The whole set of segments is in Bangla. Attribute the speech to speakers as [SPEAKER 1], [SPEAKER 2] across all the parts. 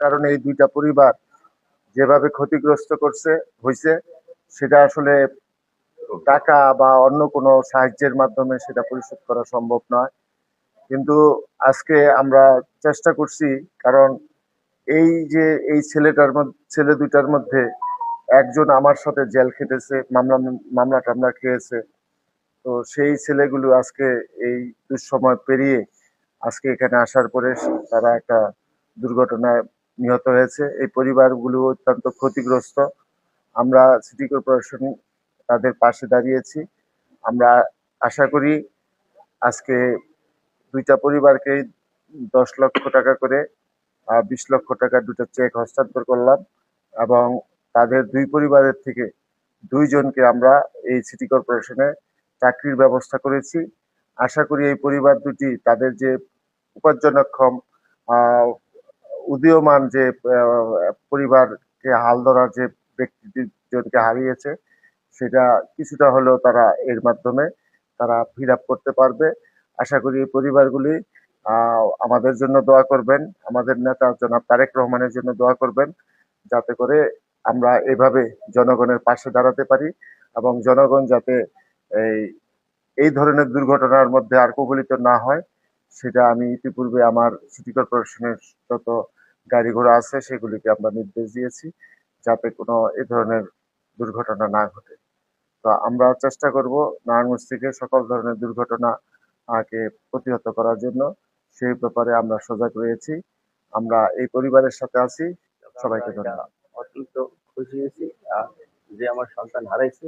[SPEAKER 1] কারণে এই দুইটা পরিবার যেভাবে ক্ষতিগ্রস্ত হয়েছে, সেটা আসলে টাকা বা অন্য কোনো সাহায্যের মাধ্যমে সেটা পরিশোধ করা সম্ভব নয়। কিন্তু আজকে আমরা চেষ্টা করছি, কারণ এই যে এই ছেলে দুইটার মধ্যে একজন আমার সাথে জেল খেটেছে, মামলা টামলা খেয়েছে। তো সেই ছেলেগুলো আজকে এই দুঃসময় পেরিয়ে আজকে এখানে আসার পরে তারা একটা দুর্ঘটনায় নিহত হয়েছে। এই পরিবারগুলো অত্যন্ত ক্ষতিগ্রস্ত। আমরা সিটি কর্পোরেশন তাদের পাশে দাঁড়িয়েছি। আমরা আশা করি আজকে দুইটা পরিবারকে 10 লক্ষ টাকা করে 20 লক্ষ টাকার দুটো চেক হস্তান্তর করলাম, এবং তাদের দুই পরিবারের থেকে দুইজনকে আমরা এই সিটি কর্পোরেশনে চাকরির ব্যবস্থা করেছি। আশা করি এই পরিবার দুটি তাদের যে উপার্জনক্ষম আহ, উদীয়মান যে পরিবারকে হাল ধরার যে ব্যক্তি দুজনকে হারিয়েছে, সেটা কিছুটা হলেও তারা এর মাধ্যমে তারা ফিল আপ করতে পারবে। আশা করি এই পরিবারগুলি আমাদের জন্য দোয়া করবেন, আমাদের নেতা জনাব তারেক রহমানের জন্য দোয়া করবেন, যাতে করে আমরা এভাবে জনগণের পাশে দাঁড়াতে পারি এবং জনগণ যাতে এই এই ধরনের দুর্ঘটনার মধ্যে আর কবলিত না হয়, সেটা আমি ইতিপূর্বে আমার সিটি কর্পোরেশনের যত গাড়ি ঘোড়া আছে সেগুলিকে আমরা নির্দেশ দিয়েছি, যাতে কোনো এ ধরনের দুর্ঘটনা না ঘটে। তো আমরা চেষ্টা করব নারায়ণগঞ্জ থেকে সকল ধরনের দুর্ঘটনা কে প্রতিহত করার জন্য। সেই ব্যাপারে আমরা সজাগ রয়েছি। আমরা এই পরিবারের সাথে আছি। সবাইকে ধন্যবাদ।
[SPEAKER 2] অত্যন্ত খুশি হয়েছি যে আমার সন্তান হারাইছে।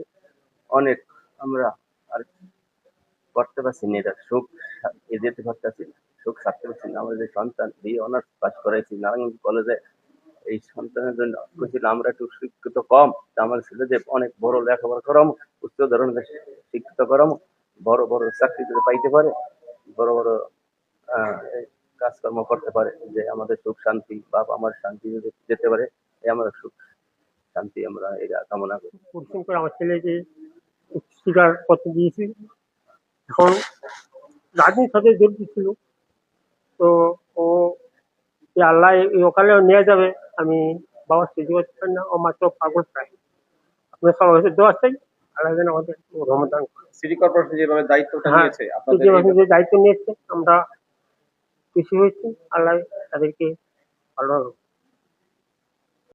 [SPEAKER 2] অনেক আমরা আর করতে পারছি না, এটা সুখ যেতে পারতেছি না, সুখ থাকতে পারছি না। আমাদের সন্তান দিয়ে অনার্স পাস করাইছি নারায়ণগঞ্জ কলেজে। এই সন্তানের জন্য বুঝছিল আমরা একটু শিক্ষিত কম, আমার ছেলেদের অনেক বড় লেখাপড়া করাম, উচ্চ ধরনের শিক্ষিত করাম, বড় বড় চাকরি করে পাইতে পারে, বড় বড় কাজকর্ম করতে পারে, যে আমাদের সুখ শান্তি বাপ আমার শান্তি যেতে পারে, এই আমরা সুখ শান্তি আমরা এটা কামনা করি।
[SPEAKER 3] পরিশ্রম করে আমার ছেলেকে উচ্চশিক্ষার পথে দিয়েছি। এখন রাজনীতির সাথে জড়িত ছিল, তো ও আল্লাহ এই ওখানে নিয়ে যাবে আমি বাবা সহ্য করতে পারি না, ও মাত্র পাগল প্রায়। আপনার সবার কাছে দোয়া চাই, আল্লাহ যেন আমাদের রহমদান করে।
[SPEAKER 4] সিটি কর্পোরেশন যেভাবে দায়িত্বটা নিয়েছে
[SPEAKER 3] যে দায়িত্ব নিয়েছে আমরা খুশি হয়েছি, আল্লাহ তাদেরকে ভালো